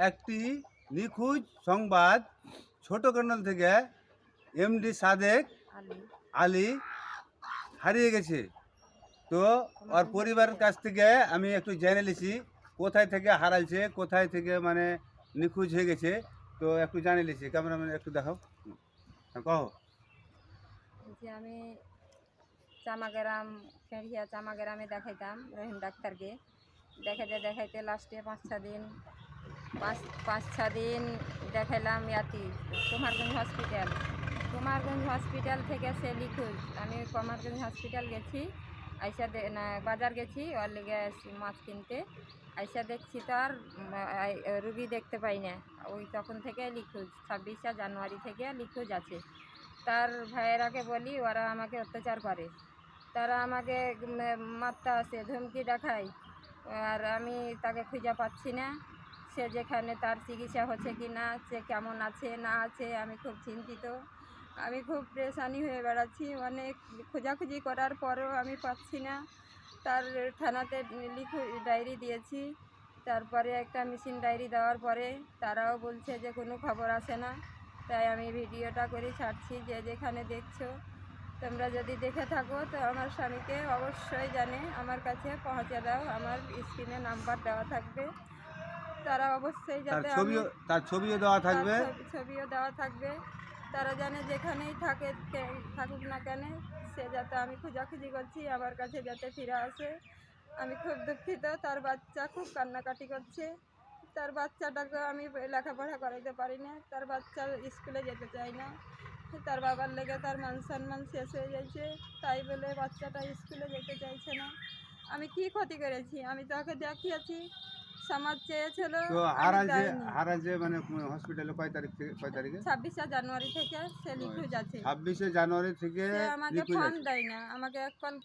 একটি নিখোঁজ সংবাদ ছোট কর্নাল থেকে এমডি সাদেক আলী হারিয়ে গেছে। তো ওর পরিবারের কাছ থেকে আমি একটু জেনে নিয়েছি কোথায় থেকে হারাইছে, কোথায় থেকে মানে নিখোঁজ হয়ে গেছে। তো একটু জানে নিয়েছি, ক্যামেরাম্যান একটু দেখাও, কहो। যে আমি চামাগ্রাম ফেরিয়া চামাগ্রামে দেখাইতাম রহিম ডাক্তারকে, দেখাইতে দেখাইতে লাস্টে পাঁচ ছ দিন দেখাইলাম কুমারগঞ্জ হসপিটাল থেকে সে নিখোঁজ। আমি কুমারগঞ্জ হসপিটাল গেছি, আইসা বাজার গেছি ওর লেগে মাছ কিনতে, আইসা দেখছি তো আর রুগী দেখতে পাই না। ওই তখন থেকে নিখোঁজ, 26শে জানুয়ারি থেকে নিখোঁজ আছে। তার ভাইয়েরাকে বলি, ওরা আমাকে অত্যাচার করে, তারা আমাকে মারতে আসে, ধমকি দেখায়, আর আমি তাকে খুঁজে পাচ্ছি না। সে যেখানে তার চিকিৎসা হচ্ছে কি না, সে কেমন আছে না আছে, আমি খুব চিন্তিত, আমি খুব পরেশানি হয়ে বেড়াচ্ছি। অনেক খোঁজাখুঁজি করার পরেও আমি পাচ্ছি না। তার থানাতে ডায়েরি দিয়েছি, তারপরে একটা মিসিং ডায়েরি দেওয়ার পরে তারাও বলছে যে কোনো খবর আসে না। তাই আমি ভিডিওটা করে ছাড়ছি, যে যেখানে দেখছো তোমরা যদি দেখে থাকো তো আমার স্বামীকে অবশ্যই জানে আমার কাছে পৌঁছে দাও। আমার স্ক্রিনে নাম্বার দেওয়া থাকবে, তারা অবশ্যই যাতে তার ছবিও দেওয়া থাকবে, ছবিও দেওয়া থাকবে। তারা জানে যেখানেই থাকুক না কেন, সে যাতে, আমি খোঁজাখুঁজি করছি আমার কাছে যাতে ফিরে আসে। আমি খুব দুঃখিত, তার বাচ্চা খুব কান্নাকাটি করছে। তার বাচ্চাটাকে আমি লেখাপড়া করাইতে পারি না, তার বাচ্চা স্কুলে যেতে চায় না, তার বাবার লেগে তার মান সম্মান শেষ হয়ে যাচ্ছে, তাই বলে বাচ্চাটা স্কুলে যেতে চাইছে না। আমি কি ক্ষতি করেছি? আমি তাকে দেখিয়েছি, সমাজ চেয়েছিল। তো হারাজে মানে হসপিটালে কয় তারিখে? 26শে জানুয়ারি থেকে সে নিখোঁজ আছে। 26শে জানুয়ারি থেকে আমাকে ফোন দেয় না, আমাকে এক কল।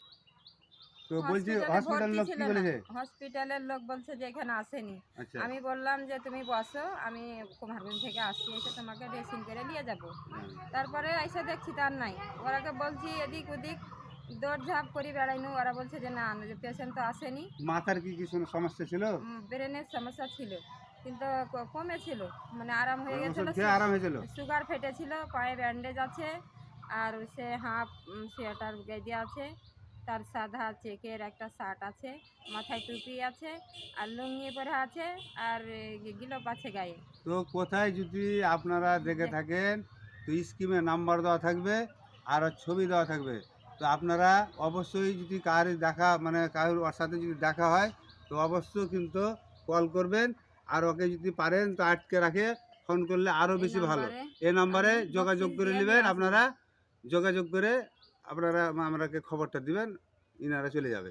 তো বলছি হসপিটালের লোক কি বলেছে? হসপিটালের লোক বলছে যে এখানে আসেনি। আমি বললাম যে তুমি বসো, আমি কুমারগঞ্জ থেকে আসছি, এসে তোমাকে ড্রেসিং করে নিয়ে যাব। তারপরে এসে দেখছি তার নাই। ওরাকে বলছি এদিক ওদিক দৌড়ঝাঁপ করে বেড়াইনু, ওরা বলছে যে না, পেশেন্ট তো আসেনি। মাথার কি সমস্যা ছিল? ব্রেনের সমস্যা ছিল, কিন্তু কমেছিল, মানে আরাম হয়ে গেছিল। সুগার ফেটেছিল, পায়ে ব্যান্ডেজ আছে, আর সে হাফ সোয়েটার গেঁজে আছে, তার সাদা চেকের একটা শার্ট আছে, মাথায় টুপি আছে, আর লুঙ্গি পরে আছে, আর গিলপ আছে গায়ে। তো কোথায় যদি আপনারা দেখে থাকেন তো স্কিমে নাম্বার দেওয়া থাকবে আর ছবি দেওয়া থাকবে। তো আপনারা অবশ্যই যদি কারোর ওর সাথে যদি দেখা হয় তো অবশ্যই কিন্তু কল করবেন, আর ওকে যদি পারেন তো আটকে রাখে ফোন করলে আরও বেশি ভালো। এই নাম্বারে যোগাযোগ করে নেবেন, আপনারা যোগাযোগ করে আপনারা আমাকে খবরটা দিবেন, ইনারা চলে যাবে।